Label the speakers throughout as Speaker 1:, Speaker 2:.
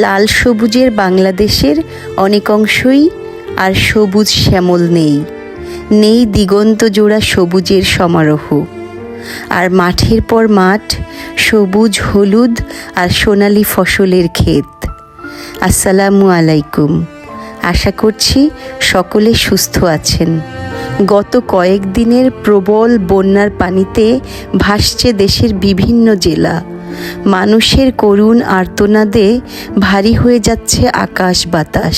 Speaker 1: লাল সবুজের বাংলাদেশের অনেক অংশই আর সবুজ শ্যামল নেই, নেই দিগন্ত জোড়া সবুজের সমারোহ। আর মাঠের পর মাঠ, সবুজ হলুদ আর সোনালি ফসলের ক্ষেত। আসসালামু আলাইকুম। আশা করছি সকলে সুস্থ আছেন। গত কয়েকদিনের প্রবল বন্যার পানিতে ভাসছে দেশের বিভিন্ন জেলা। মানুষের করুণ আর্তনাদে ভারী হয়ে যাচ্ছে আকাশ বাতাস।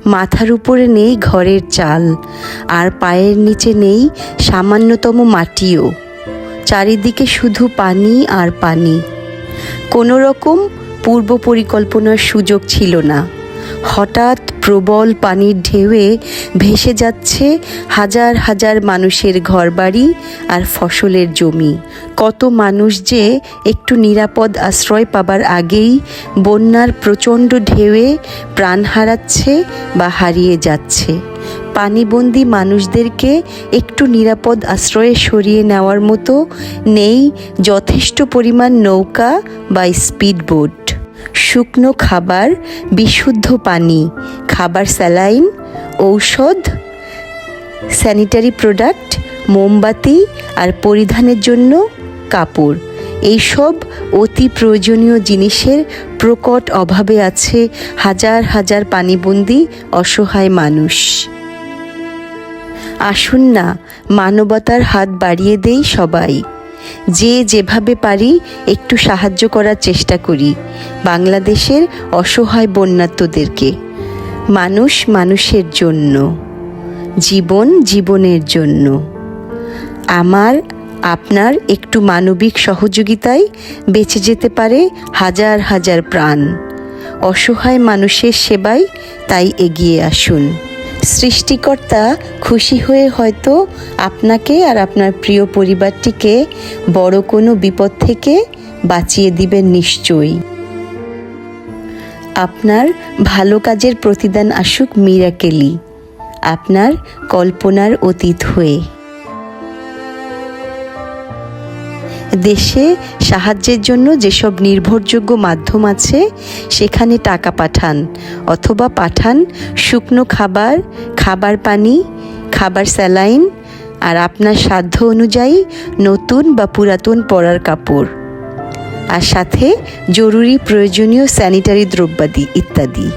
Speaker 1: মাথার উপরে নেই ঘরের চাল, আর পায়ের নিচে নেই সামান্যতম মাটিও। চারিদিকে শুধু পানি আর পানি। কোনো রকম পূর্ব পরিকল্পনার সুযোগ ছিল না। হঠাৎ প্রবল পানির ঢেউয়ে ভেসে যাচ্ছে হাজার হাজার মানুষের ঘরবাড়ি আর ফসলের জমি। কত মানুষ যে একটু নিরাপদ আশ্রয় পাবার আগেই বন্যার প্রচণ্ড ঢেউয়ে প্রাণ হারাচ্ছে বা হারিয়ে যাচ্ছে। পানিবন্দী মানুষদেরকে একটু নিরাপদ আশ্রয়ে সরিয়ে নেওয়ার মতো নেই যথেষ্ট পরিমাণ নৌকা বা স্পিডবোট। শুকনো খাবার, বিশুদ্ধ পানি, খাবার, স্যালাইন, ঔষধ, স্যানিটারি প্রোডাক্ট, মোমবাতি আর পরিধানের জন্য কাপড়, এইসব অতি প্রয়োজনীয় জিনিসের প্রকট অভাবে আছে হাজার হাজার পানিবন্দী অসহায় মানুষ। আসুন না, মানবতার হাত বাড়িয়ে দেই সবাই। যে যেভাবে পারি একটু সাহায্য করার চেষ্টা করি বাংলাদেশের অসহায় বন্যার্তদেরকে। মানুষ মানুষের জন্য, জীবন জীবনের জন্য। আমার আপনার একটু মানবিক সহযোগিতায় বেঁচে যেতে পারে হাজার হাজার প্রাণ। অসহায় মানুষের সেবায় তাই এগিয়ে আসুন। সৃষ্টিকর্তা খুশি হয়ে হয়তো আপনাকে আর আপনার প্রিয় পরিবারটিকে বড় কোনো বিপদ থেকে বাঁচিয়ে দিবেন নিশ্চয়ই। আপনার ভালো কাজের প্রতিদান আসুক মিরাকেলি, আপনার কল্পনার অতীত হয়ে। দেশে সাহায্যের জন্য যেসব নির্ভরযোগ্য মাধ্যম আছে সেখানে টাকা পাঠান, অথবা পাঠান শুকনো খাবার, খাবার পানি, খাবার, স্যালাইন আর আপনার সাধ্য অনুযায়ী নতুন বা পুরাতন পরার কাপড়, আর সাথে জরুরি প্রয়োজনীয় স্যানিটারি দ্রব্যাদি ইত্যাদি।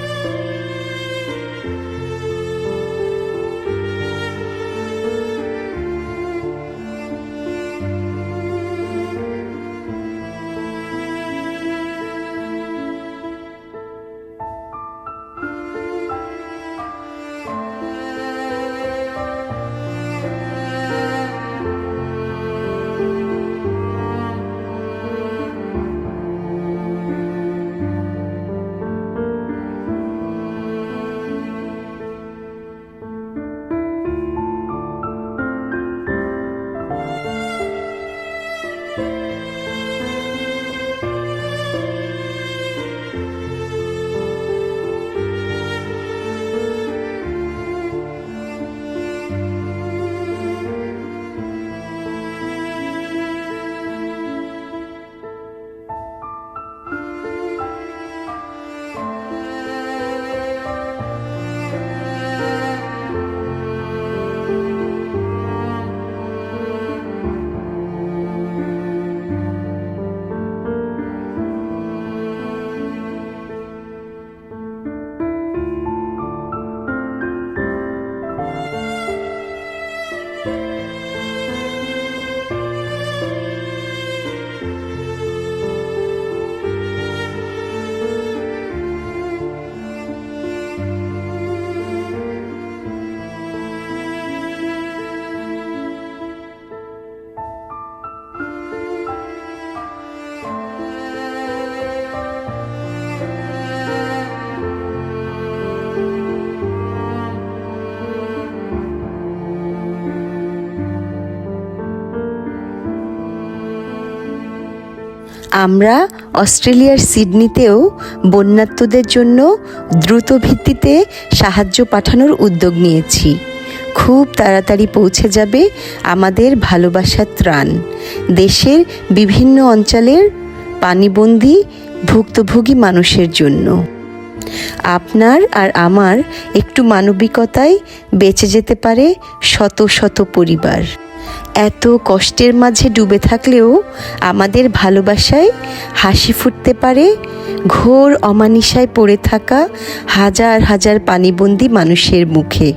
Speaker 1: আমরা অস্ট্রেলিয়ার সিডনিতেও বন্যার্তদের জন্য দ্রুত ভিত্তিতে সাহায্য পাঠানোর উদ্যোগ নিয়েছি। খুব তাড়াতাড়ি পৌঁছে যাবে আমাদের ভালোবাসার ত্রাণ দেশের বিভিন্ন অঞ্চলের পানিবন্দী ভুক্তভোগী মানুষের জন্য। আপনার আর আমার একটু মানবিকতায় বেঁচে যেতে পারে শত শত পরিবার। এত কষ্টের মাঝে ডুবে থাকলেও আমাদের ভালোবাসায় হাসি ফুটতে পারে ঘোর অমানিসায় পড়ে থাকা হাজার হাজার পানিবন্দী মানুষের মুখে।